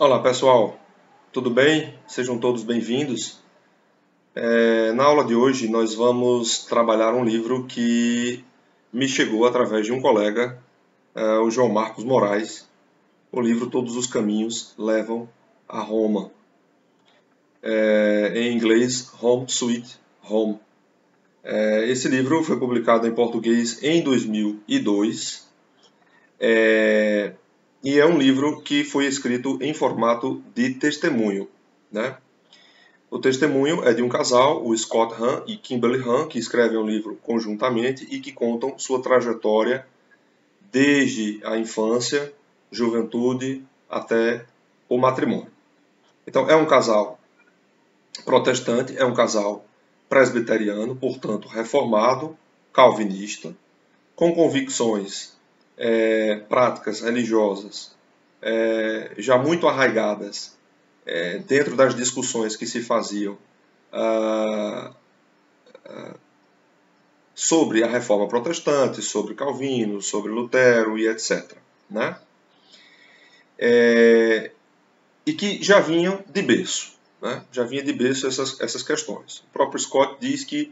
Olá pessoal, tudo bem? Sejam todos bem-vindos. Na aula de hoje nós vamos trabalhar um livro que me chegou através de um colega, o João Marcos Moraes, o livro Todos os Caminhos Levam a Roma. Em inglês, Home Sweet Home. Esse livro foi publicado em português em 2002 e é um livro que foi escrito em formato de testemunho, né? O testemunho é de um casal, o Scott Hahn e Kimberly Hahn, que escrevem o livro conjuntamente e que contam sua trajetória desde a infância, juventude até o matrimônio. Então, é um casal protestante, é um casal presbiteriano, portanto, reformado, calvinista, com convicções práticas religiosas já muito arraigadas dentro das discussões que se faziam sobre a reforma protestante, sobre Calvino, sobre Lutero e etc. Né? E que já vinham de berço. Né? Já vinha de berço essas questões. O próprio Scott diz que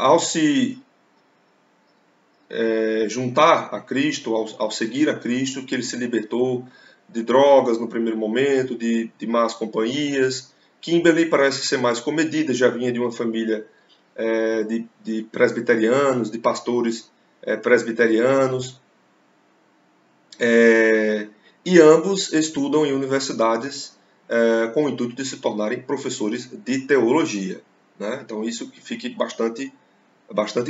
ao se juntar a Cristo, ao seguir a Cristo, que ele se libertou de drogas no primeiro momento, de más companhias. Kimberly parece ser mais comedida, já vinha de uma família de presbiterianos, de pastores presbiterianos. E ambos estudam em universidades com o intuito de se tornarem professores de teologia. Né? Então isso que fique bastante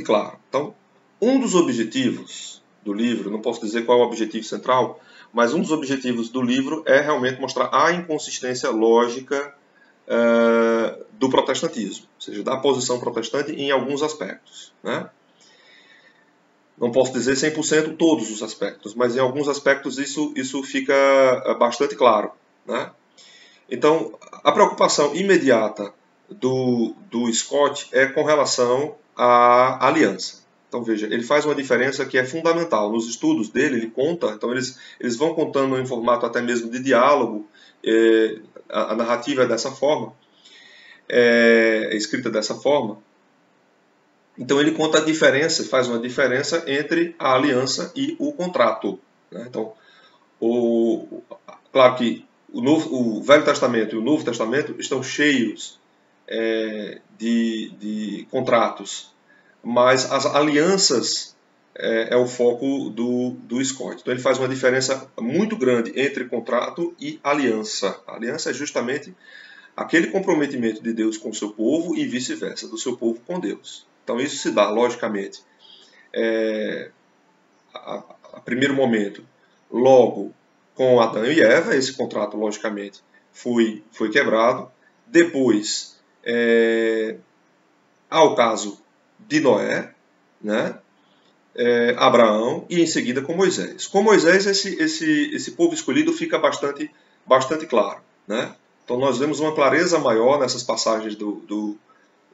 claro. Então, um dos objetivos do livro, não posso dizer qual é o objetivo central, mas um dos objetivos do livro é realmente mostrar a inconsistência lógica do protestantismo, ou seja, da posição protestante em alguns aspectos. Né? Não posso dizer 100% todos os aspectos, mas em alguns aspectos isso fica bastante claro. Né? Então, a preocupação imediata do Scott é com relação à aliança. Então, veja, ele faz uma diferença que é fundamental. Nos estudos dele, ele conta, então eles vão contando em formato até mesmo de diálogo, a narrativa é dessa forma, é escrita dessa forma. Então, ele conta a diferença, faz uma diferença entre a aliança e o contrato. Né? Então, claro que o Velho Testamento e o Novo Testamento estão cheios de contratos, mas as alianças é o foco do Scott. Então ele faz uma diferença muito grande entre contrato e aliança. A aliança é justamente aquele comprometimento de Deus com o seu povo e vice-versa, do seu povo com Deus. Então isso se dá, logicamente, a primeiro momento, logo com Adão e Eva, esse contrato, logicamente, foi quebrado. Depois, há o caso de Noé, né? Abraão e em seguida com Moisés. Com Moisés, esse povo escolhido fica bastante claro. Né? Então nós vemos uma clareza maior nessas passagens do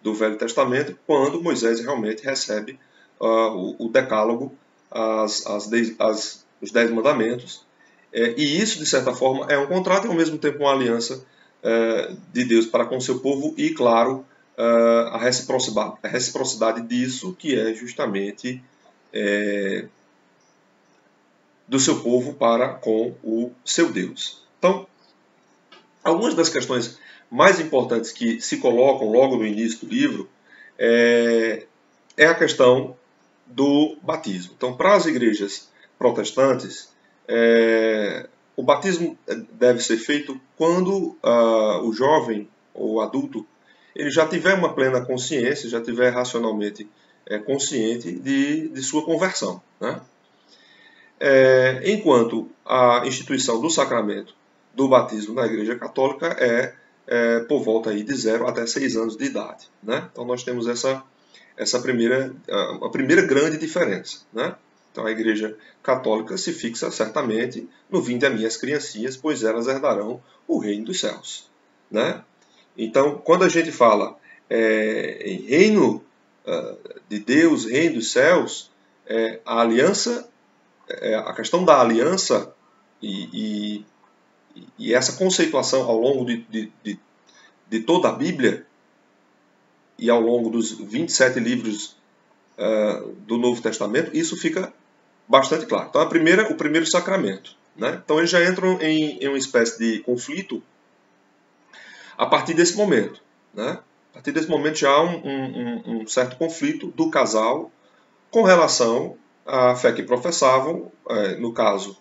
Velho Testamento, quando Moisés realmente recebe o decálogo, os 10 mandamentos. E isso, de certa forma, é um contrato e ao mesmo tempo uma aliança de Deus para com o seu povo e, claro, a reciprocidade disso, que é justamente do seu povo para com o seu Deus. Então, algumas das questões mais importantes que se colocam logo no início do livro é a questão do batismo. Então, para as igrejas protestantes, o batismo deve ser feito quando o jovem ou adulto ele já tiver uma plena consciência, já tiver racionalmente consciente de sua conversão. Né? Enquanto a instituição do sacramento do batismo na Igreja Católica é por volta aí de 0 até 6 anos de idade. Né? Então nós temos a primeira grande diferença. Né? Então a Igreja Católica se fixa certamente no vinde a minhas criancinhas, pois elas herdarão o reino dos céus. Né? Então, quando a gente fala em reino de Deus, reino dos céus, a aliança a questão da aliança e essa conceituação ao longo de toda a Bíblia e ao longo dos 27 livros do Novo Testamento, isso fica bastante claro. Então, o primeiro sacramento. Né? Então, eles já entram em uma espécie de conflito a partir desse momento. Né? A partir desse momento já há um certo conflito do casal com relação à fé que professavam, no caso,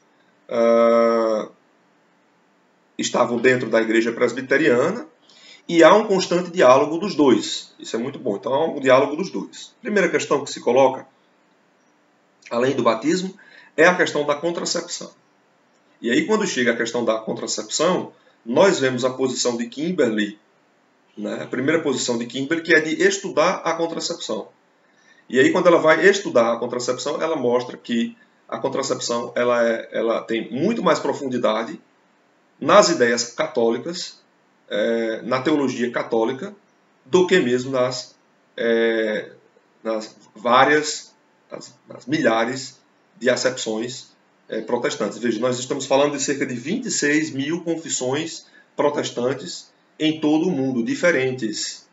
estavam dentro da igreja presbiteriana, e há um constante diálogo dos dois. Isso é muito bom. Então, há um diálogo dos dois. Primeira questão que se coloca, além do batismo, é a questão da contracepção. E aí, quando chega a questão da contracepção, nós vemos a posição de Kimberly, né? A primeira posição de Kimberly, que é de estudar a contracepção. E aí, quando ela vai estudar a contracepção, ela mostra que a contracepção ela tem muito mais profundidade nas ideias católicas, na teologia católica, do que mesmo nas milhares de acepções protestantes. Veja, nós estamos falando de cerca de 26 mil confissões protestantes em todo o mundo, diferentes,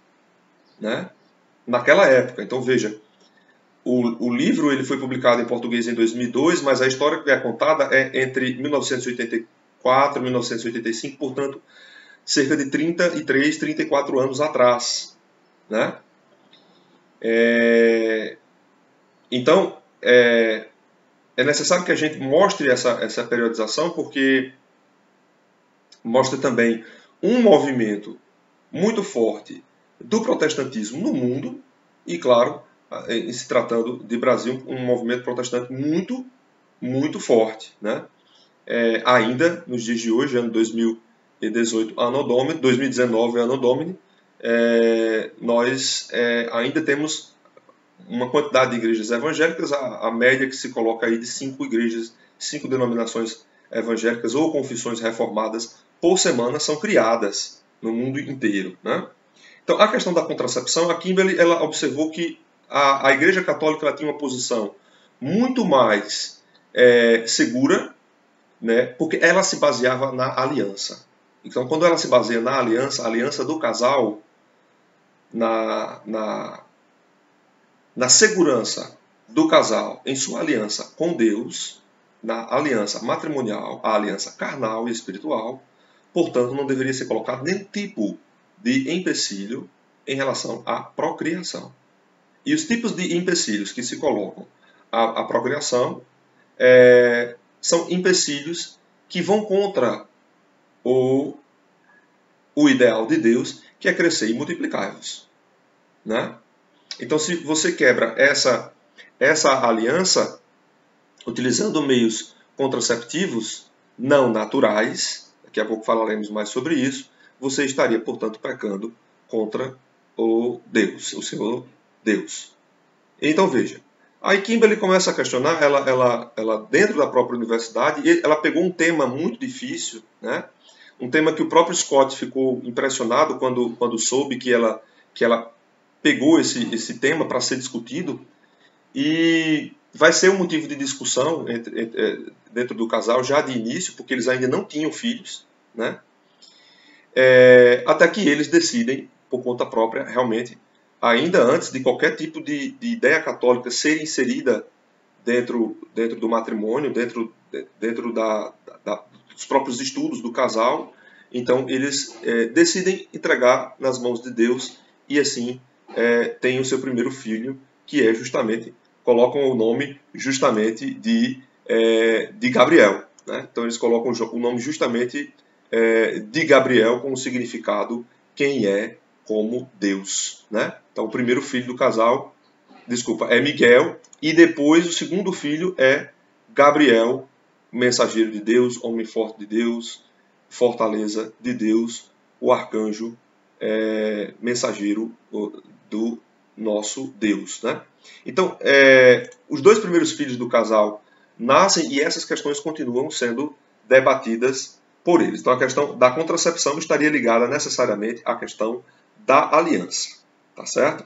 né? Naquela época. Então, veja, o livro ele foi publicado em português em 2002, mas a história que é contada é entre 1984 e 1985, portanto, cerca de 33, 34 anos atrás. Né? Então, é necessário que a gente mostre essa periodização, porque mostra também um movimento muito forte do protestantismo no mundo, e, claro, em se tratando de Brasil, um movimento protestante muito, muito forte. Né? Ainda nos dias de hoje, ano 2018, Anno Domini, 2019, Anno Domini, nós ainda temos uma quantidade de igrejas evangélicas, a média que se coloca aí de 5 igrejas, 5 denominações evangélicas ou confissões reformadas por semana são criadas no mundo inteiro. Né? Então, a questão da contracepção, a Kimberly ela observou que a Igreja Católica ela tinha uma posição muito mais segura, né, porque ela se baseava na aliança. Então, quando ela se baseia na aliança, a aliança do casal, na segurança do casal em sua aliança com Deus, na aliança matrimonial, a aliança carnal e espiritual, portanto, não deveria ser colocado nenhum tipo de empecilho em relação à procriação. E os tipos de empecilhos que se colocam à procriação são empecilhos que vão contra o ideal de Deus, que é crescer e multiplicar-vos. Né? Então, se você quebra essa aliança, utilizando meios contraceptivos não naturais, daqui a pouco falaremos mais sobre isso, você estaria, portanto, pecando contra o Senhor Deus. Então, veja, aí Kimberly começa a questionar, ela dentro da própria universidade, ela pegou um tema muito difícil, né? Um tema que o próprio Scott ficou impressionado quando soube que ela pegou esse tema para ser discutido, e vai ser um motivo de discussão dentro do casal já de início, porque eles ainda não tinham filhos, né? Até que eles decidem, por conta própria, realmente, ainda antes de qualquer tipo de ideia católica ser inserida dentro do matrimônio, dentro dos próprios estudos do casal, então eles decidem entregar nas mãos de Deus e assim têm o seu primeiro filho, que é justamente, colocam o nome justamente de Gabriel. Né? Então eles colocam o nome justamente de Gabriel com o significado quem é como Deus. Né? Então o primeiro filho do casal, é Miguel, e depois o segundo filho é Gabriel, mensageiro de Deus, homem forte de Deus, fortaleza de Deus, o arcanjo mensageiro do nosso Deus. Né? Então, os dois primeiros filhos do casal nascem e essas questões continuam sendo debatidas por eles. Então, a questão da contracepção estaria ligada necessariamente à questão da aliança. Tá certo?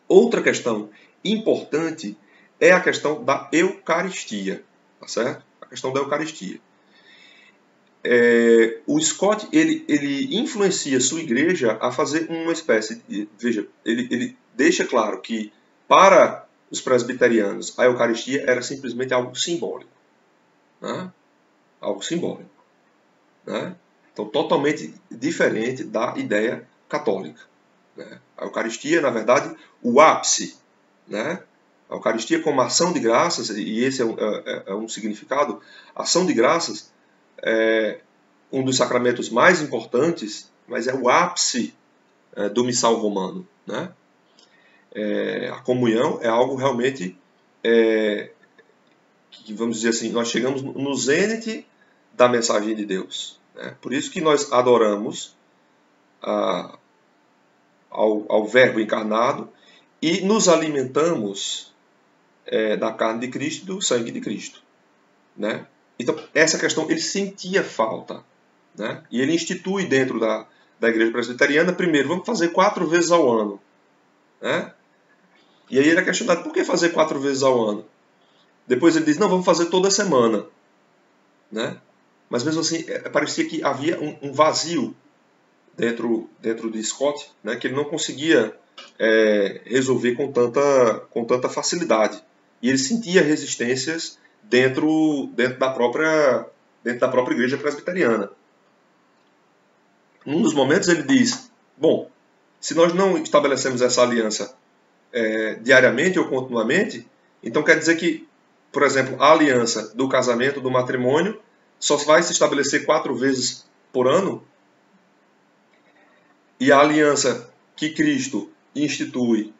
Outra questão importante é a questão da Eucaristia, tá certo? A questão da Eucaristia. O Scott ele influencia sua igreja a fazer uma espécie de... Veja, ele deixa claro que para os presbiterianos a Eucaristia era simplesmente algo simbólico. Né? Algo simbólico. Né? Então, totalmente diferente da ideia católica. Né? A Eucaristia, na verdade, o ápice. Né? A Eucaristia como ação de graças, e esse é um significado, ação de graças é um dos sacramentos mais importantes, mas é o ápice do missal romano. Né? A comunhão é algo realmente que, vamos dizer assim, nós chegamos no zênite da mensagem de Deus. Né? Por isso que nós adoramos ao Verbo encarnado e nos alimentamos da carne de Cristo e do sangue de Cristo. Né? Então, essa questão, ele sentia falta. Né? E ele institui dentro da igreja presbiteriana, primeiro, vamos fazer 4 vezes ao ano. Né? E aí ele é questionado, por que fazer 4 vezes ao ano? Depois ele diz, não, vamos fazer toda semana. Né? Mas mesmo assim, parecia que havia um vazio dentro de Scott, né, que ele não conseguia resolver com tanta facilidade. E ele sentia resistências dentro da própria igreja presbiteriana. Num dos momentos ele diz, bom, se nós não estabelecemos essa aliança diariamente ou continuamente, então quer dizer que, por exemplo, a aliança do casamento, do matrimônio, só vai se estabelecer 4 vezes por ano? E a aliança que Cristo institui,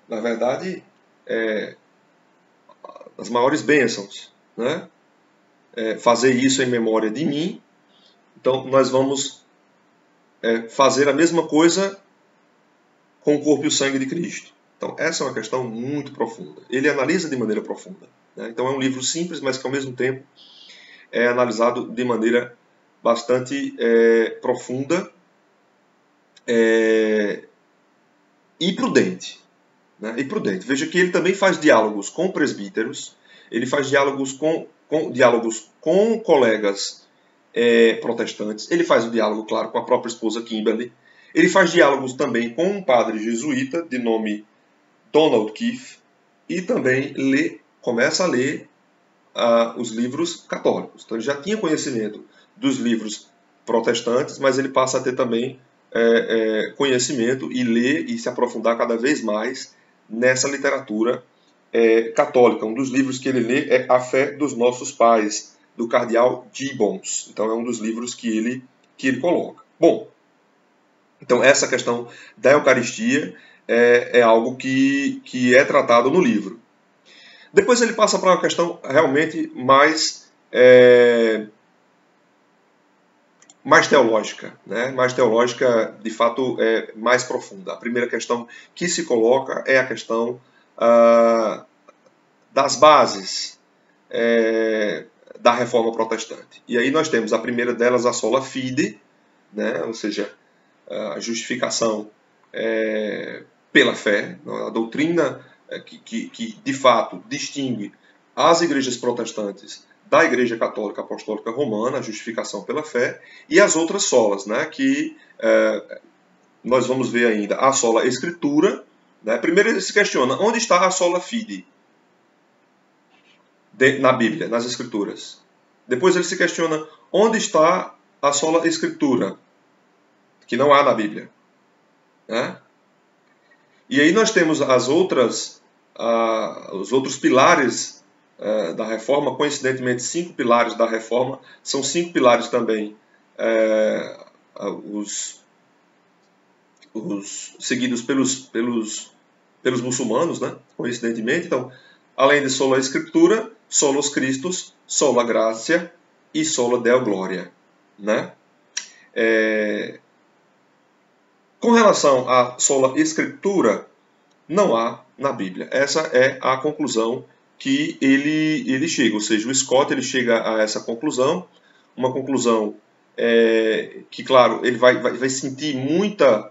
na verdade, as maiores bênçãos, né? Fazer isso em memória de mim. Então, nós vamos fazer a mesma coisa com o corpo e o sangue de Cristo. Então, essa é uma questão muito profunda. Ele analisa de maneira profunda. Né? Então, é um livro simples, mas que, ao mesmo tempo, é analisado de maneira bastante profunda e prudente. Né? E prudente. Veja que ele também faz diálogos com presbíteros, ele faz diálogos com colegas protestantes, ele faz o diálogo, claro, com a própria esposa Kimberly, ele faz diálogos também com um padre jesuíta de nome Donald Keefe, e também começa a ler os livros católicos. Então ele já tinha conhecimento dos livros protestantes, mas ele passa a ter também conhecimento e ler e se aprofundar cada vez mais nessa literatura católica. Um dos livros que ele lê é A Fé dos Nossos Pais, do cardeal Gibbons. Então é um dos livros que ele coloca. Bom, então essa questão da Eucaristia é algo que é tratado no livro. Depois ele passa para uma questão realmente mais teológica, né? Mais teológica, de fato, mais profunda. A primeira questão que se coloca é a questão das bases da reforma protestante. E aí nós temos a primeira delas, a sola fide, né? Ou seja, a justificação pela fé, a doutrina que de fato distingue as igrejas protestantes da Igreja Católica Apostólica Romana, a justificação pela fé, e as outras solas, né, que nós vamos ver ainda a sola escritura. Né? Primeiro ele se questiona, onde está a sola fide na Bíblia, nas Escrituras? Depois ele se questiona, onde está a sola escritura, que não há na Bíblia? Né? E aí nós temos os outros pilares da reforma, coincidentemente 5 pilares da reforma, são 5 pilares também os seguidos pelos muçulmanos, né? Coincidentemente. Então, além de sola escritura, solos Christus, sola gratia e sola deo gloria. Né? Com relação à sola escritura, não há na Bíblia. Essa é a conclusão que ele chega. Ou seja, o Scott ele chega a essa conclusão, uma conclusão que, claro, ele vai sentir muita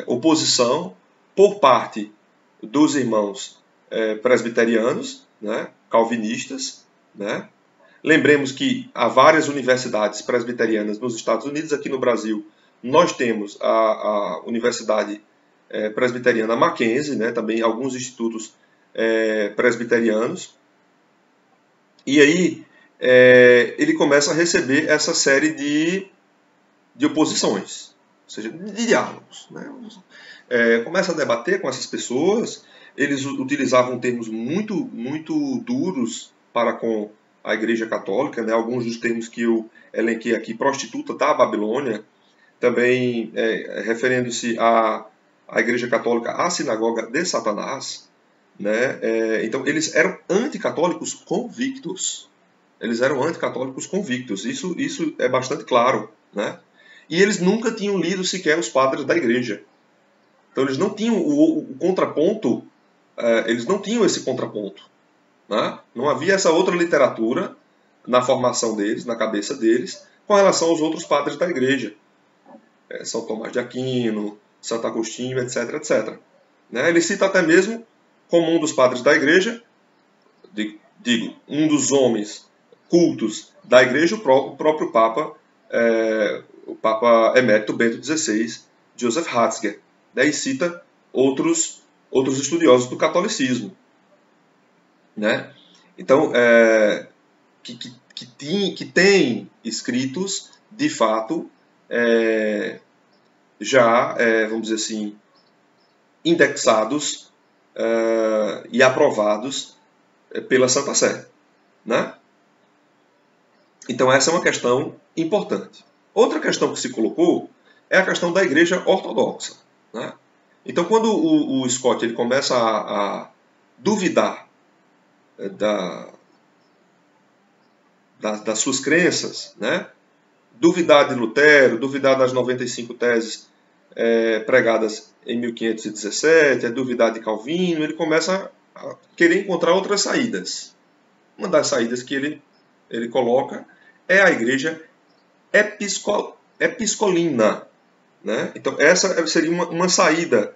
oposição por parte dos irmãos presbiterianos, né, calvinistas, né. Lembremos que há várias universidades presbiterianas nos Estados Unidos. Aqui no Brasil nós temos a Universidade Presbiteriana Mackenzie, né, também alguns institutos presbiterianos. E aí ele começa a receber essa série de oposições, ou seja, de diálogos, né? Começa a debater com essas pessoas. Eles utilizavam termos muito duros para com a Igreja Católica, né? Alguns dos termos que eu elenquei aqui: prostituta da Babilônia, também referindo-se à Igreja Católica, à sinagoga de Satanás, né? Então eles eram anticatólicos convictos. Eles eram anticatólicos convictos. Isso é bastante claro, né? E eles nunca tinham lido sequer os padres da Igreja. Então eles não tinham o contraponto, eles não tinham esse contraponto, né? Não havia essa outra literatura na formação deles, na cabeça deles, com relação aos outros padres da Igreja. São Tomás de Aquino, Santo Agostinho, etc, etc. Né? Ele cita até mesmo como um dos padres da Igreja, digo, um dos homens cultos da Igreja, o próprio Papa, o Papa Emérito Bento XVI, Joseph Ratzinger. Daí cita outros estudiosos do catolicismo, né? Então, que tem escritos, de fato, já, vamos dizer assim, indexados e aprovados pela Santa Sé, né? Então essa é uma questão importante. Outra questão que se colocou é a questão da Igreja Ortodoxa, né? Então quando o Scott ele começa a duvidar das suas crenças, né? Duvidar de Lutero, duvidar das 95 teses pregadas em 1517, duvidar de Calvino, ele começa a querer encontrar outras saídas. Uma das saídas que ele coloca é a Igreja Episcolina, né? Então essa seria uma saída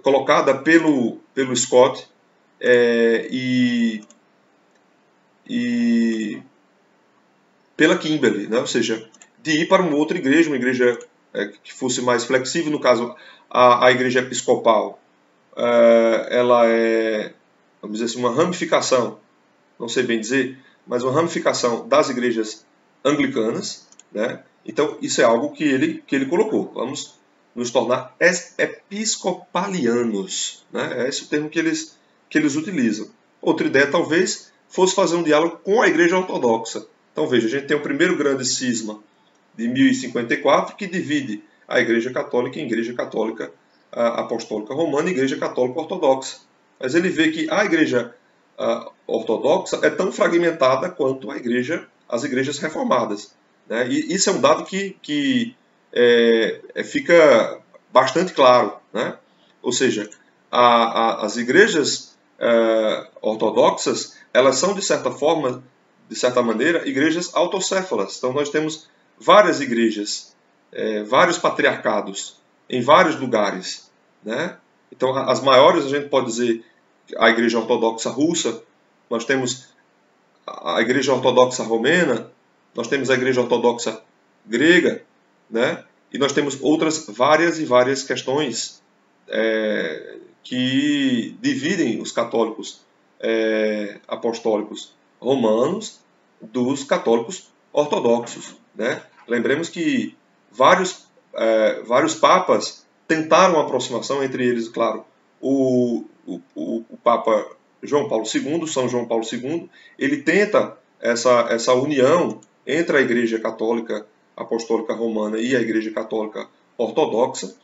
colocada pelo Scott e pela Kimberley, né? Ou seja, de ir para uma outra igreja, uma igreja que fosse mais flexível. No caso, a igreja episcopal, ela é, vamos dizer assim, uma ramificação, não sei bem dizer, mas uma ramificação das igrejas anglicanas, né? Então, isso é algo que ele colocou. Vamos nos tornar episcopalianos, né? É esse o termo que eles utilizam. Outra ideia, talvez, fosse fazer um diálogo com a igreja ortodoxa. Então, veja, a gente tem o primeiro grande cisma de 1054, que divide a Igreja Católica em Igreja Católica Apostólica Romana e Igreja Católica Ortodoxa. Mas ele vê que a Igreja Ortodoxa é tão fragmentada quanto as igrejas reformadas, né? E isso é um dado que fica bastante claro, né? Ou seja, as igrejas ortodoxas, elas são, de certa maneira, igrejas autocéfalas. Então nós temos várias igrejas, vários patriarcados em vários lugares, né? Então as maiores, a gente pode dizer, a Igreja Ortodoxa Russa, nós temos a Igreja Ortodoxa Romena, nós temos a Igreja Ortodoxa Grega, né? E nós temos outras várias e várias questões que dividem os católicos apostólicos romanos dos católicos ortodoxos, né? Lembremos que vários papas tentaram uma aproximação, entre eles, claro, o Papa João Paulo II, São João Paulo II, ele tenta essa união entre a Igreja Católica Apostólica Romana e a Igreja Católica Ortodoxa.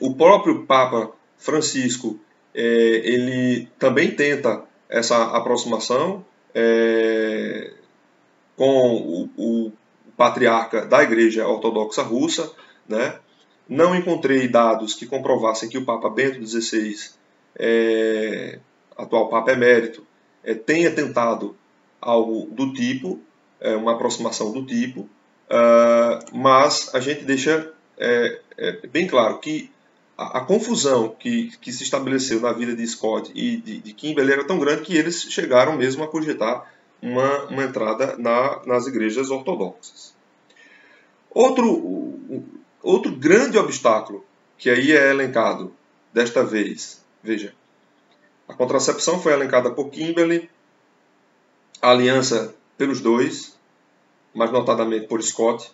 O próprio Papa Francisco, ele também tenta essa aproximação com o patriarca da Igreja Ortodoxa Russa, né? Não encontrei dados que comprovassem que o Papa Bento XVI, atual Papa Emérito, tenha tentado algo do tipo, uma aproximação do tipo, mas a gente deixa bem claro que a confusão que se estabeleceu na vida de Scott e de Kimberley era tão grande que eles chegaram mesmo a cogitar uma entrada nas igrejas ortodoxas. Outro grande obstáculo que aí é elencado desta vez, veja, a contracepção foi elencada por Kimberley, a aliança pelos dois, mais notadamente por Scott.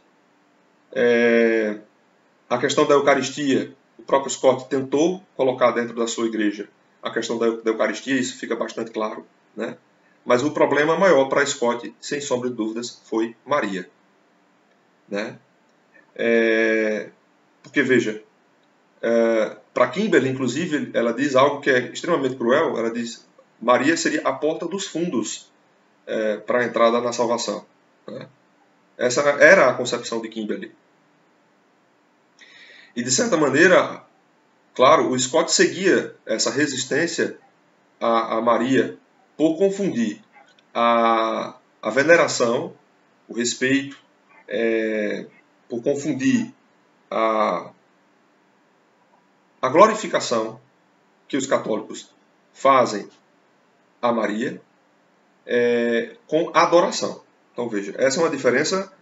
A questão da Eucaristia, o próprio Scott tentou colocar dentro da sua igreja a questão da Eucaristia, isso fica bastante claro, né? Mas o problema maior para Scott, sem sombra de dúvidas, foi Maria, né? Porque, veja, para Kimberley, inclusive, ela diz algo que é extremamente cruel. Ela diz: Maria seria a porta dos fundos para a entrada na salvação, né? Essa era a concepção de Kimberley. E, de certa maneira, claro, o Scott seguia essa resistência a Maria por confundir a veneração, o respeito, por confundir a glorificação que os católicos fazem a Maria com a adoração. Então, veja, essa é uma diferença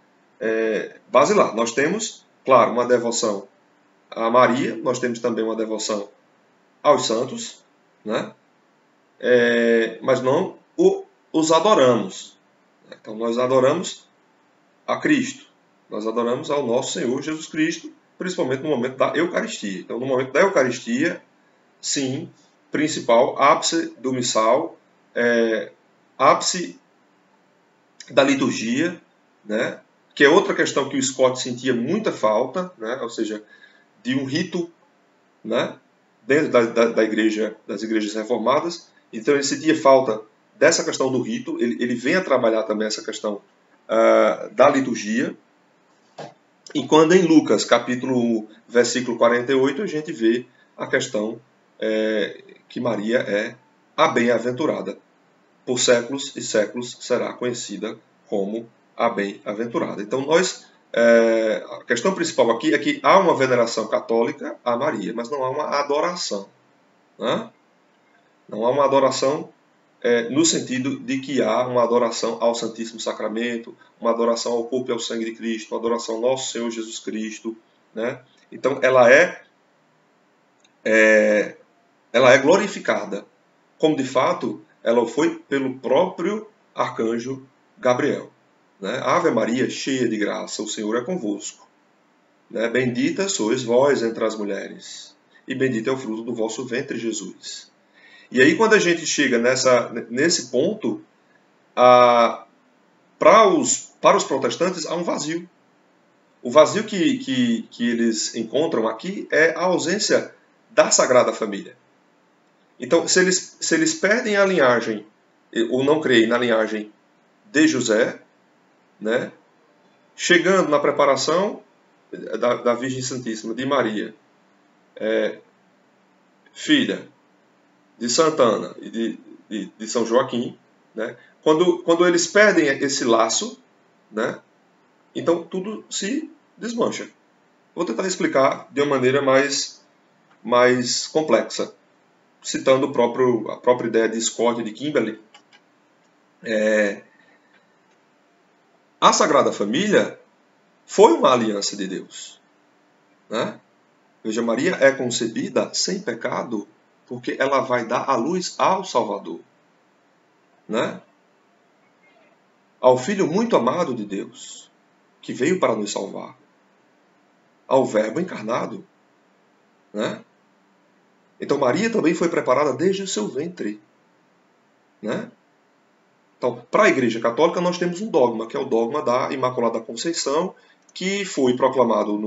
basilar. Nós temos, claro, uma devoção a Maria, nós temos também uma devoção aos santos, né? Mas não os adoramos. Então, nós adoramos a Cristo, nós adoramos ao nosso Senhor Jesus Cristo, principalmente no momento da Eucaristia. Então, no momento da Eucaristia, sim, principal, ápice do missal, ápice da liturgia, né? Que é outra questão que o Scott sentia muita falta, né? Ou seja, de um rito, né? Dentro da igreja, das igrejas reformadas. Então ele sentia falta dessa questão do rito, ele vem a trabalhar também essa questão da liturgia. E quando em Lucas, capítulo 1, versículo 48, a gente vê a questão que Maria é a bem-aventurada. Por séculos e séculos será conhecida como a bem-aventurada. Então a questão principal aqui é que há uma veneração católica a Maria, mas não há uma adoração, né? Não há uma adoração no sentido de que há uma adoração ao Santíssimo Sacramento, uma adoração ao corpo e ao sangue de Cristo, uma adoração ao nosso Senhor Jesus Cristo, né? Então ela é glorificada, como de fato ela foi pelo próprio arcanjo Gabriel, né? Ave Maria, cheia de graça, o Senhor é convosco, né? Bendita sois vós entre as mulheres, e bendito é o fruto do vosso ventre, Jesus. E aí, quando a gente chega nesse ponto, para os protestantes há um vazio. O vazio que eles encontram aqui é a ausência da Sagrada Família. Então, se eles perdem a linhagem, ou não creem na linhagem de José, né, chegando na preparação da Virgem Santíssima, de Maria, filha de Santana e de São Joaquim, né? Quando eles perdem esse laço, né? Então tudo se desmancha. Vou tentar explicar de uma maneira mais complexa, citando a própria ideia de Scott e de Kimberley. A Sagrada Família foi uma aliança de Deus, né? Veja, Maria é concebida sem pecado porque ela vai dar a luz ao Salvador, né? Ao Filho muito amado de Deus, que veio para nos salvar, ao Verbo encarnado, né? Então Maria também foi preparada desde o seu ventre, né? Então, para a Igreja Católica nós temos um dogma, que é o dogma da Imaculada Conceição, que foi proclamado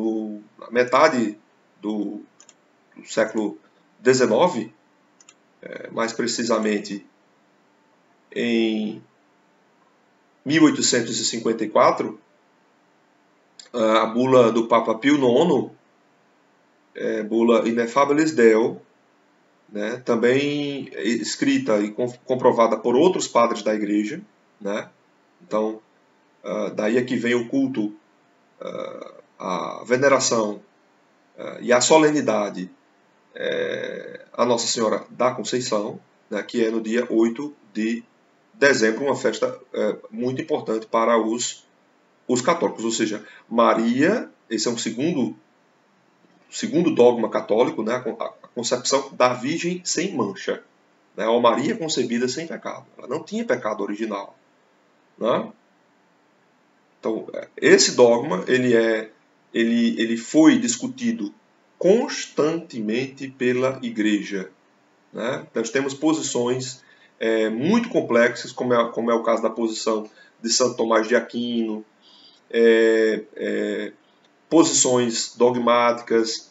na metade do século XIX, mais precisamente em 1854, a bula do Papa Pio IX, bula Ineffabilis Deo, né, também escrita e comprovada por outros padres da Igreja, né? Então, daí é que vem o culto, a veneração e a solenidade a Nossa Senhora da Conceição, né, que é no dia 8 de dezembro, uma festa muito importante para os católicos. Ou seja, Maria, esse é um segundo dogma católico, né, a concepção da Virgem sem mancha. Né, a Maria concebida sem pecado. Ela não tinha pecado original. Né? Então, esse dogma ele foi discutido constantemente pela Igreja. Né? Nós temos posições muito complexas, como é o caso da posição de Santo Tomás de Aquino, posições dogmáticas,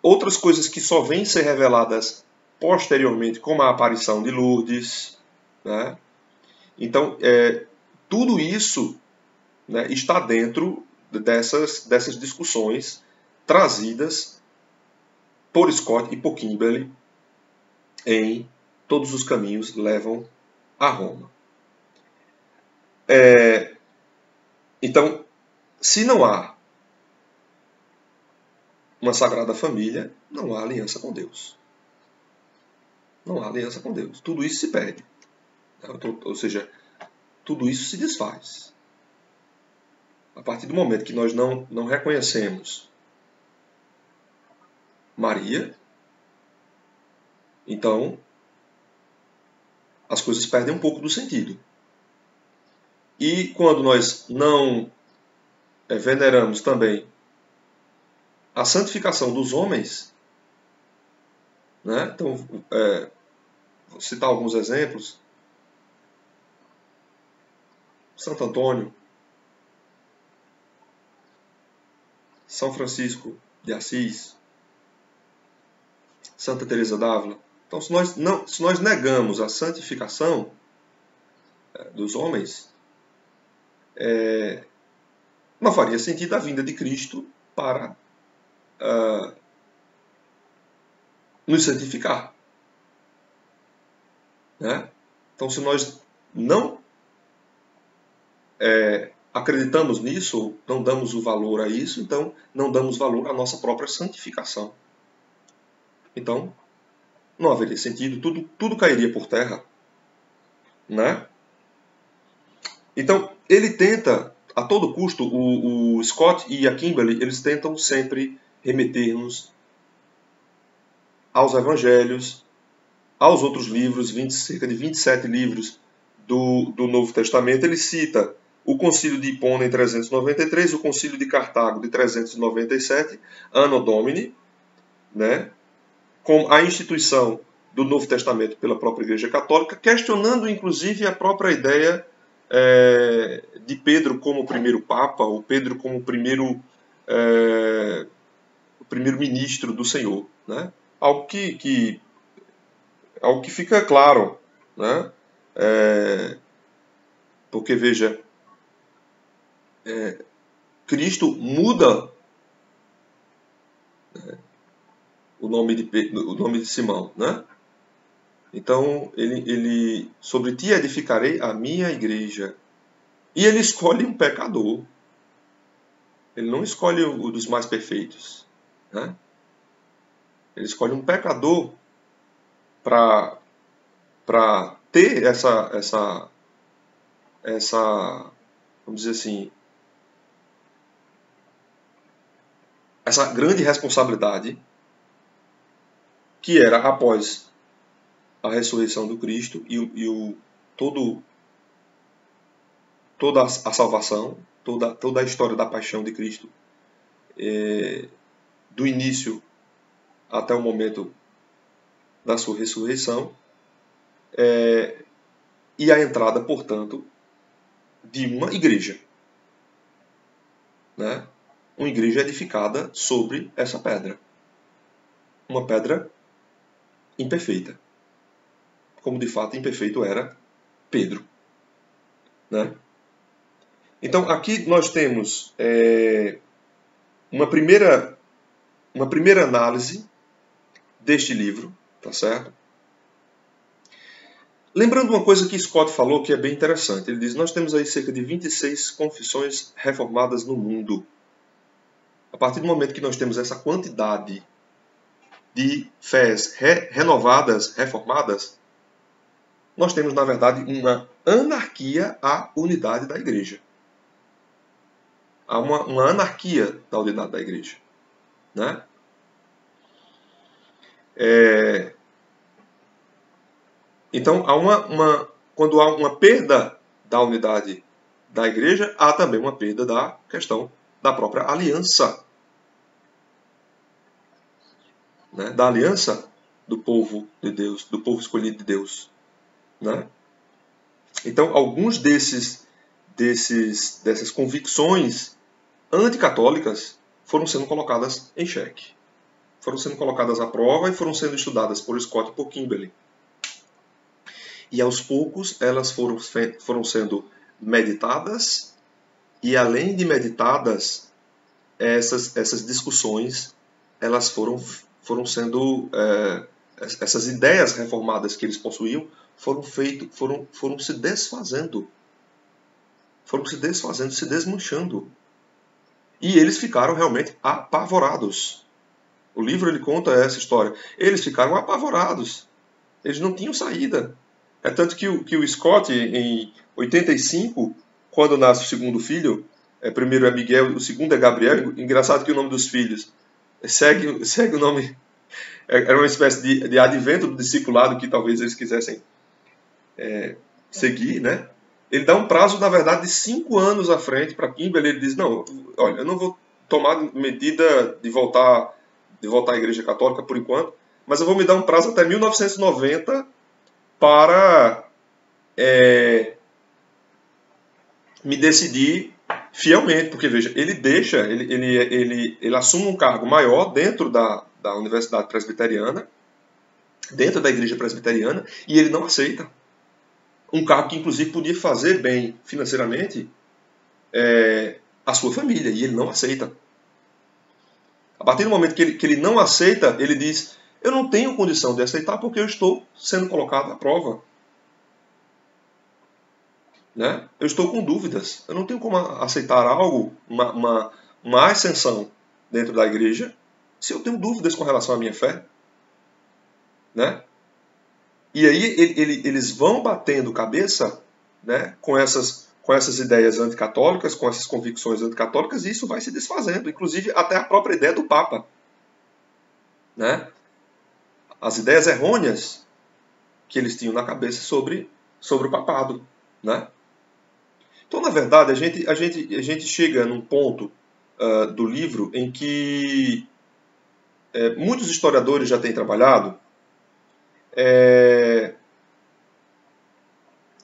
outras coisas que só vêm ser reveladas posteriormente, como a aparição de Lourdes. Né? Então, tudo isso, né, está dentro dessas discussões trazidas por Scott e por Kimberley em Todos os Caminhos Levam a Roma. Então, se não há uma Sagrada Família, não há aliança com Deus. Não há aliança com Deus. Tudo isso se perde. Ou seja, tudo isso se desfaz. A partir do momento que nós não reconhecemos Maria, então as coisas perdem um pouco do sentido. E quando nós não veneramos também a santificação dos homens, né? Então, vou citar alguns exemplos. Santo Antônio, São Francisco de Assis, Santa Teresa d'Ávila. Então, se nós negamos a santificação dos homens, não faria sentido a vinda de Cristo para nos santificar. Né? Então, se nós não acreditamos nisso, não damos o valor a isso, então não damos valor à nossa própria santificação. Então, não haveria sentido, tudo cairia por terra. Né? Então, ele tenta, a todo custo, o Scott e a Kimberley, eles tentam sempre remeter-nos aos evangelhos, aos outros livros, cerca de 27 livros do Novo Testamento. Ele cita o Concílio de Hipona em 393, o Concílio de Cartago de 397, Anno Domini, né, com a instituição do Novo Testamento pela própria Igreja Católica, questionando inclusive a própria ideia de Pedro como primeiro Papa, ou Pedro como primeiro ministro do Senhor. Né? Algo que fica claro. Né? Porque, veja, Cristo muda o nome de Simão. Né? Então, ele sobre ti edificarei a minha igreja. E ele escolhe um pecador. Ele não escolhe o dos mais perfeitos. Né? Ele escolhe um pecador para ter essa, vamos dizer assim, essa grande responsabilidade que era após a ressurreição do Cristo e toda a salvação, toda a história da paixão de Cristo, do início até o momento da sua ressurreição, e a entrada, portanto, de uma igreja. Né? Uma igreja edificada sobre essa pedra. Uma pedra imperfeita. Como de fato imperfeito era Pedro. Né? Então aqui nós temos uma primeira análise deste livro, tá certo? Lembrando uma coisa que Scott falou que é bem interessante. Ele diz, nós temos aí cerca de 26 confissões reformadas no mundo. A partir do momento que nós temos essa quantidade de fés renovadas, reformadas, nós temos, na verdade, uma anarquia à unidade da igreja. Há uma anarquia da unidade da igreja. Né? Então, quando há uma perda da unidade da igreja, há também uma perda da questão da própria aliança. Né? Da aliança do povo de Deus, do povo escolhido de Deus. Né? Então, alguns dessas convicções anticatólicas foram sendo colocadas em xeque. Foram sendo colocadas à prova e foram sendo estudadas por Scott e por Kimberley. E aos poucos elas foram sendo meditadas, e além de meditadas, essas discussões elas foram sendo essas ideias reformadas que eles possuíam foram se desfazendo, se desmanchando, e eles ficaram realmente apavorados. O livro ele conta essa história. Eles ficaram apavorados. Eles não tinham saída. É tanto que o Scott, em 85, quando nasce o segundo filho, primeiro é Miguel, o segundo é Gabriel. Engraçado que o nome dos filhos segue o nome. Era uma espécie de advento do discipulado que talvez eles quisessem seguir, né? Ele dá um prazo, na verdade, de 5 anos à frente para Kimberley. Ele diz, não, olha, eu não vou tomar medida de voltar à Igreja Católica por enquanto, mas eu vou me dar um prazo até 1990 para me decidir fielmente, porque veja, ele assume um cargo maior dentro da Universidade Presbiteriana, dentro da Igreja Presbiteriana, e ele não aceita. Um cargo que inclusive podia fazer bem financeiramente a sua família, e ele não aceita. A partir do momento que ele não aceita, ele diz, eu não tenho condição de aceitar porque eu estou sendo colocado à prova. Né? Eu estou com dúvidas. Eu não tenho como aceitar algo, uma ascensão dentro da igreja, se eu tenho dúvidas com relação à minha fé. Né? E aí eles vão batendo cabeça, né, com essas ideias anticatólicas, com essas convicções anticatólicas, e isso vai se desfazendo. Inclusive até a própria ideia do Papa. Né? As ideias errôneas que eles tinham na cabeça sobre o papado. Né? Então, na verdade, a gente chega num ponto do livro em que muitos historiadores já têm trabalhado,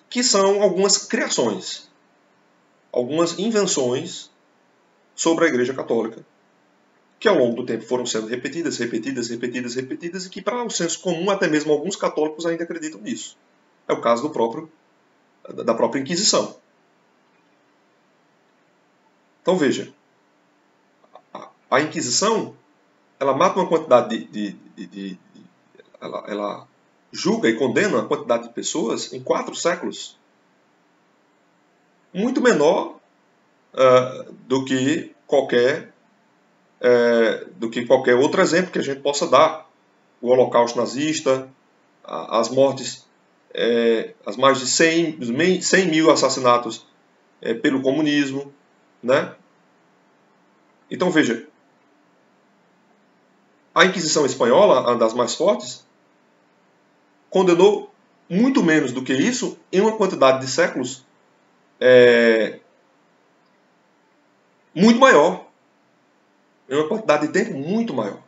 que são algumas criações, algumas invenções sobre a Igreja Católica, que ao longo do tempo foram sendo repetidas, e que para o senso comum, até mesmo alguns católicos ainda acreditam nisso. É o caso da própria Inquisição. Então veja, a Inquisição, ela mata uma quantidade ela julga e condena uma quantidade de pessoas em 4 séculos. Muito menor do que qualquer outro exemplo que a gente possa dar. O Holocausto nazista, as mortes, as mais de 100 mil assassinatos pelo comunismo. Né? Então veja, a Inquisição Espanhola, uma das mais fortes, condenou muito menos do que isso em uma quantidade de séculos muito maior, em uma quantidade de tempo muito maior,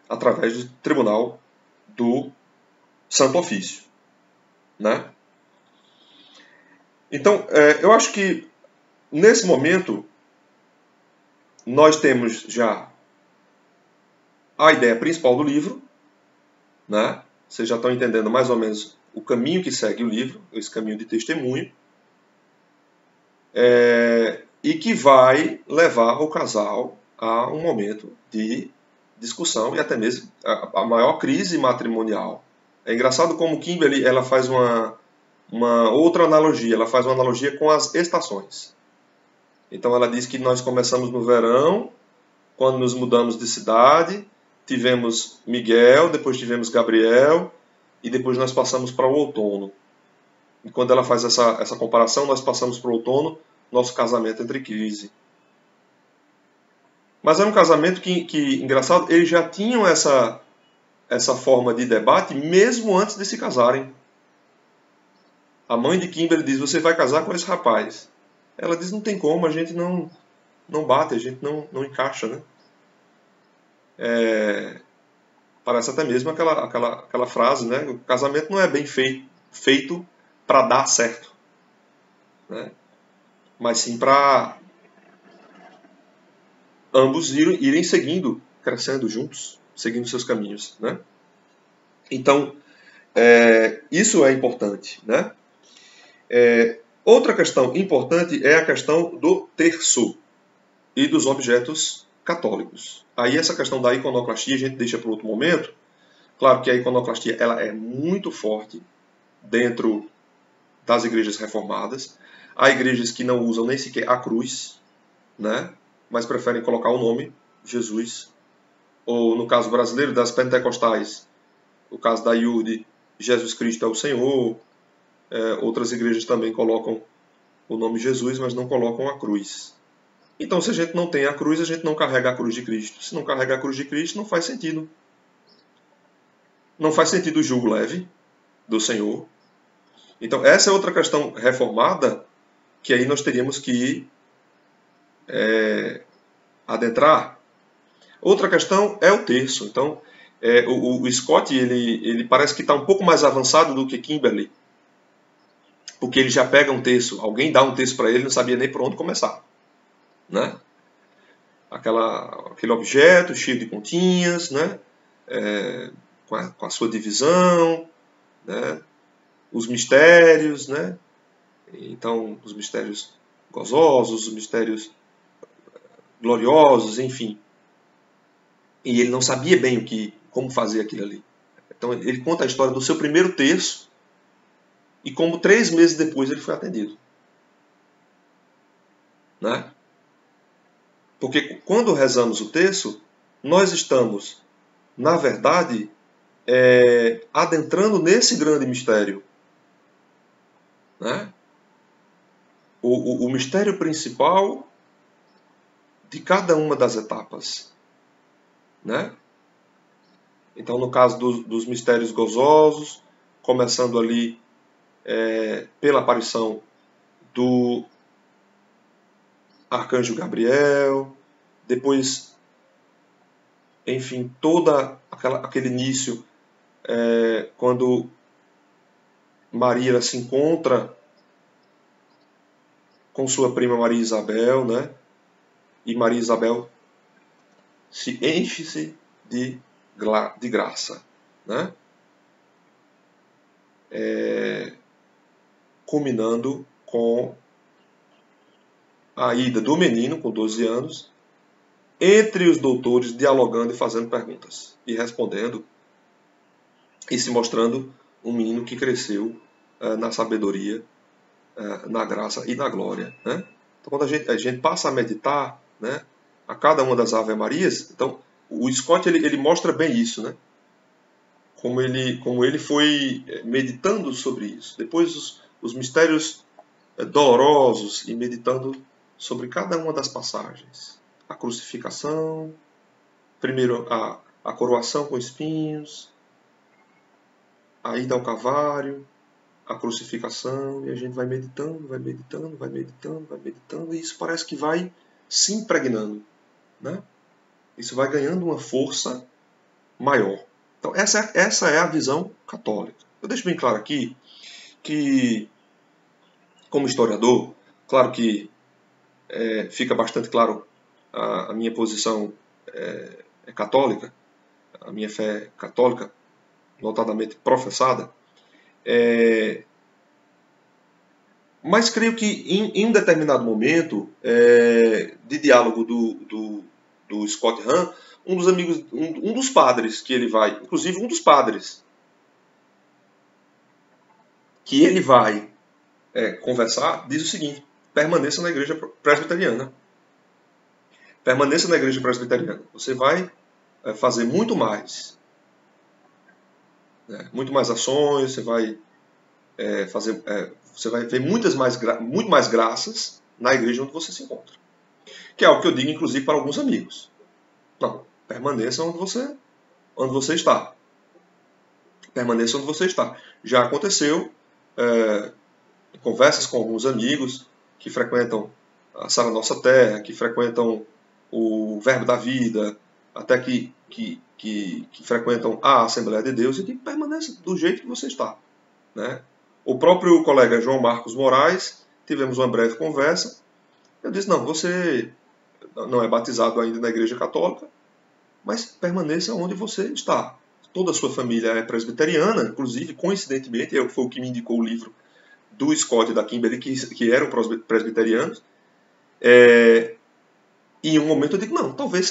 através do Tribunal do Santo Ofício. Né? Então, eu acho que nesse momento nós temos já a ideia principal do livro, né? Vocês já estão entendendo mais ou menos o caminho que segue o livro, esse caminho de testemunho, e que vai levar o casal a um momento de discussão e até mesmo a maior crise matrimonial. É engraçado como Kimberley ela faz uma outra analogia, ela faz uma analogia com as estações. Então ela diz que nós começamos no verão, quando nos mudamos de cidade, tivemos Miguel, depois tivemos Gabriel, e depois nós passamos para o outono. E quando ela faz essa comparação, nós passamos para o outono, nosso casamento entre crise. Mas era um casamento que engraçado, eles já tinham essa forma de debate mesmo antes de se casarem. A mãe de Kimberly diz, você vai casar com esse rapaz. Ela diz, não tem como, a gente não bate, a gente não encaixa, né? Parece até mesmo aquela frase, né? O casamento não é bem feito para dar certo, né? Mas sim para ambos irem seguindo, crescendo juntos, seguindo seus caminhos, né? Então, isso é importante, né? Outra questão importante é a questão do terço e dos objetos católicos. Aí essa questão da iconoclastia a gente deixa para outro momento. Claro que a iconoclastia ela é muito forte dentro das igrejas reformadas. Há igrejas que não usam nem sequer a cruz, né? Mas preferem colocar o nome Jesus. Ou no caso brasileiro das pentecostais, o caso da IUD, Jesus Cristo é o Senhor. Outras igrejas também colocam o nome Jesus, mas não colocam a cruz. Então, se a gente não tem a cruz, a gente não carrega a cruz de Cristo. Se não carrega a cruz de Cristo, não faz sentido. Não faz sentido o jugo leve do Senhor. Então, essa é outra questão reformada que aí nós teríamos que adentrar. Outra questão é o terço. Então, o Scott ele parece que está um pouco mais avançado do que Kimberly, porque ele já pega um terço. Alguém dá um terço para ele, não sabia nem por onde começar, né? Aquele objeto cheio de continhas, né? Com a sua divisão, né? Os mistérios, né? Então, os mistérios gozosos, os mistérios gloriosos, enfim. E ele não sabia bem como fazer aquilo ali. Então, ele conta a história do seu primeiro terço e como 3 meses depois ele foi atendido, né? Porque quando rezamos o terço, nós estamos, na verdade, adentrando nesse grande mistério, né? O mistério principal de cada uma das etapas, né? Então, no caso dos mistérios gozosos, começando ali pela aparição do arcanjo Gabriel, depois, enfim, aquele início, quando Maria se encontra com sua prima Maria Isabel, né? E Maria Isabel se enche-se de graça, né? Culminando com a ida do menino, com 12 anos, entre os doutores, dialogando e fazendo perguntas, e respondendo, e se mostrando um menino que cresceu na sabedoria, na graça e na glória, né? Então, quando a gente passa a meditar, né, a cada uma das Ave Marias, então, o Scott ele mostra bem isso, né? Como ele foi meditando sobre isso. Depois os mistérios dolorosos e meditando sobre cada uma das passagens. A crucificação, primeiro a coroação com espinhos, a ida ao Calvário, a crucificação, e a gente vai meditando, vai meditando, vai meditando, vai meditando, e isso parece que vai se impregnando, né? Isso vai ganhando uma força maior. Então essa é a visão católica. Eu deixo bem claro aqui que, como historiador, claro que fica bastante claro a minha posição é católica, a minha fé católica, notadamente professada, mas creio que em um determinado momento de diálogo do Scott Hahn, um dos amigos, um dos padres que ele vai, inclusive um dos padres que ele vai conversar, diz o seguinte: permaneça na igreja presbiteriana. Permaneça na igreja presbiteriana. Você vai fazer muito mais. Né? Muito mais ações, você vai você vai ver muito mais graças na igreja onde você se encontra. Que é o que eu digo, inclusive, para alguns amigos. Não, permaneça onde você está. Permaneça onde você está. Já aconteceu conversas com alguns amigos que frequentam a Sara Nossa Terra, que frequentam o Verbo da Vida, até que frequentam a Assembleia de Deus, e que permaneça do jeito que você está. Né? O próprio colega João Marcos Moraes, tivemos uma breve conversa. Eu disse, não, você não é batizado ainda na Igreja Católica, mas permaneça onde você está. Toda a sua família é presbiteriana, inclusive, coincidentemente, foi o que me indicou o livro do Scott e da Kimberly, que eram presbiterianos. E em um momento eu digo, não, talvez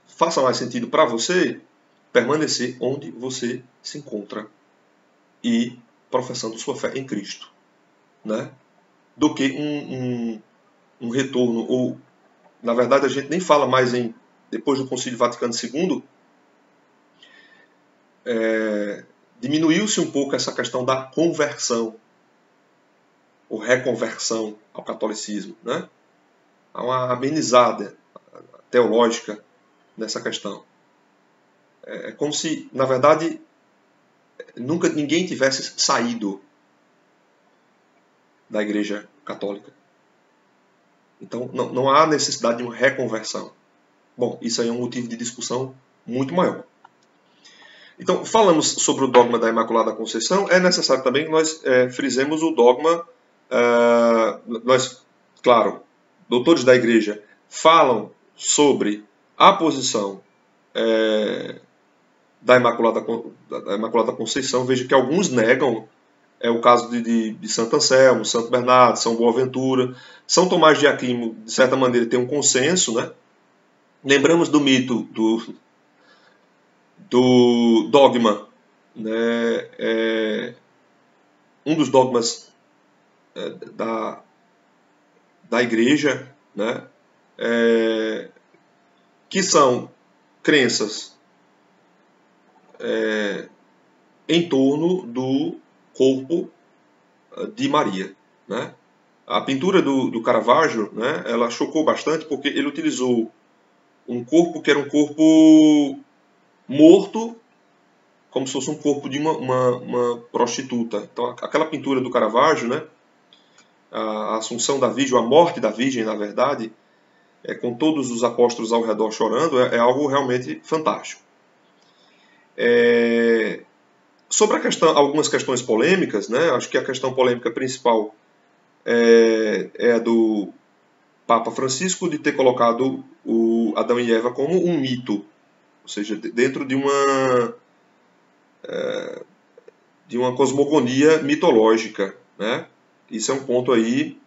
faça mais sentido para você permanecer onde você se encontra e professando sua fé em Cristo, né? Do que um retorno, ou, na verdade, a gente nem fala mais depois do Concílio Vaticano II, diminuiu-se um pouco essa questão da conversão, ou reconversão ao catolicismo, né? Há uma amenizada teológica nessa questão. É como se, na verdade, nunca ninguém tivesse saído da Igreja Católica. Então, não há necessidade de uma reconversão. Bom, isso aí é um motivo de discussão muito maior. Então, falamos sobre o dogma da Imaculada Conceição. É necessário também que nós frisemos o dogma. Claro, doutores da Igreja falam sobre a posição da Imaculada Conceição. Veja que alguns negam. É o caso de Santo Anselmo, Santo Bernardo, São Boaventura. São Tomás de Aquino, de certa maneira, tem um consenso, né? Lembramos do mito do dogma, né? Um dos dogmas da Igreja, né? Que são crenças em torno do corpo de Maria, né? A pintura do Caravaggio, né, ela chocou bastante porque ele utilizou um corpo que era um corpo morto, como se fosse um corpo de uma prostituta. Então, aquela pintura do Caravaggio, né, a Assunção da Virgem, a morte da Virgem, na verdade, com todos os apóstolos ao redor chorando, é algo realmente fantástico. Sobre algumas questões polêmicas, né, acho que a questão polêmica principal é a do Papa Francisco de ter colocado o Adão e Eva como um mito, ou seja, dentro de uma cosmogonia mitológica, né? Isso é um ponto aí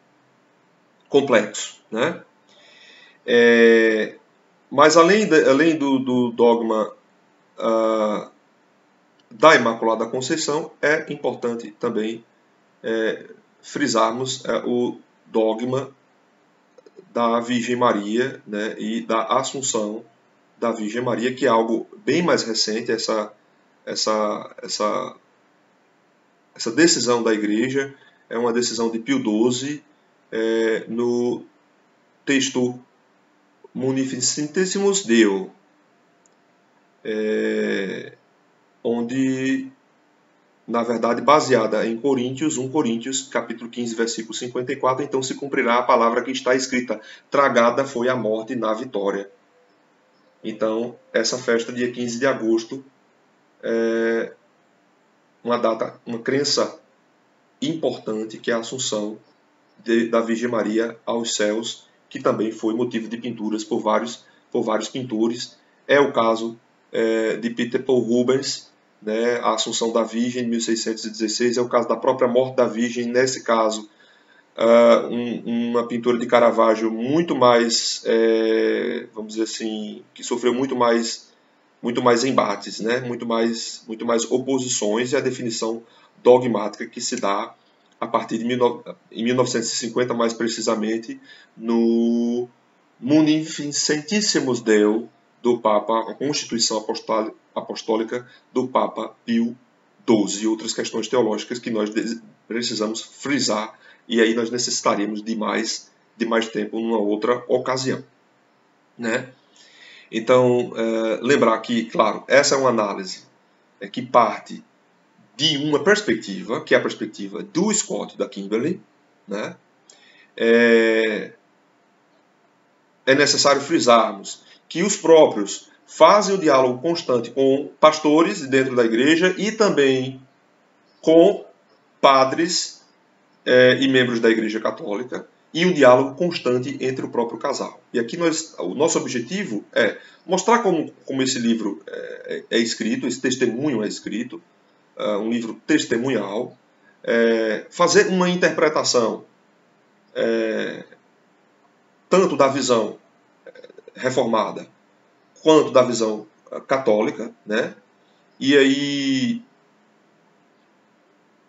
complexo, né? Mas além do dogma da Imaculada Conceição, é importante também frisarmos o dogma da Virgem Maria, né, e da Assunção da Virgem Maria, que é algo bem mais recente, essa decisão da Igreja é uma decisão de Pio XII, no texto Munificentissimus Deo, onde, na verdade, baseada em 1 Coríntios, capítulo 15, versículo 54, então se cumprirá a palavra que está escrita: tragada foi a morte na vitória. Então, essa festa, dia 15 de agosto, é uma crença importante, que é a Assunção da Virgem Maria aos céus, que também foi motivo de pinturas por vários pintores. É o caso de Peter Paul Rubens, né, a Assunção da Virgem, de 1616, é o caso da própria morte da Virgem, nesse caso, uma pintura de Caravaggio muito mais, vamos dizer assim, que sofreu muito mais embates, né, muito mais oposições, e a definição dogmática que se dá a partir de 1950, mais precisamente, no Munificentissimus Deo, do Papa, a Constituição Apostólica do Papa Pio XII e outras questões teológicas que nós precisamos frisar, e aí nós necessitaríamos de mais tempo numa outra ocasião, né? Então, lembrar que, claro, essa é uma análise que parte de uma perspectiva, que é a perspectiva do Scott, da Kimberley, né? É necessário frisarmos que os próprios fazem o diálogo constante com pastores dentro da igreja e também com padres e membros da Igreja Católica, e um diálogo constante entre o próprio casal. E aqui o nosso objetivo é mostrar como esse livro é escrito, esse testemunho é escrito, um livro testemunhal, fazer uma interpretação tanto da visão reformada quanto da visão católica, né? E aí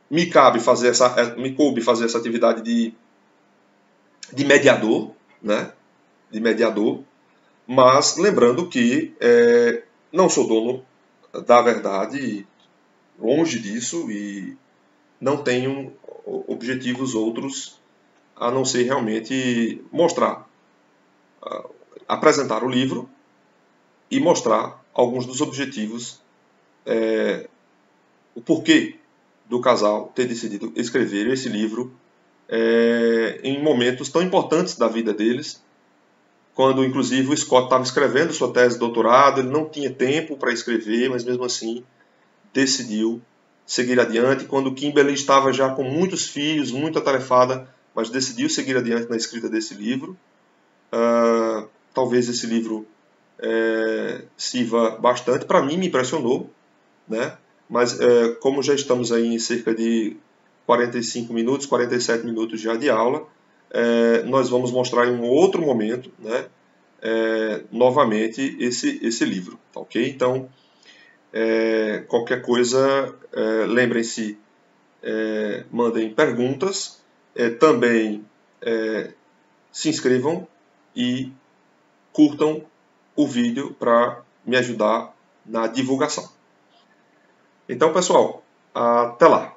me coube fazer essa atividade de mediador, né? De mediador, mas lembrando que não sou dono da verdade, longe disso, e não tenho objetivos outros a não ser realmente mostrar, apresentar o livro e mostrar alguns dos objetivos, o porquê do casal ter decidido escrever esse livro em momentos tão importantes da vida deles, quando inclusive o Scott estava escrevendo sua tese de doutorado, ele não tinha tempo para escrever, mas mesmo assim decidiu seguir adiante, quando Kimberley estava já com muitos filhos, muito atarefada, mas decidiu seguir adiante na escrita desse livro. Talvez esse livro sirva bastante, para mim me impressionou, né? Mas como já estamos aí em cerca de 45 minutos, 47 minutos já de aula, nós vamos mostrar em um outro momento, né, novamente esse livro, tá ok? Então, qualquer coisa, lembrem-se, mandem perguntas, também se inscrevam e curtam o vídeo para me ajudar na divulgação. Então, pessoal, até lá!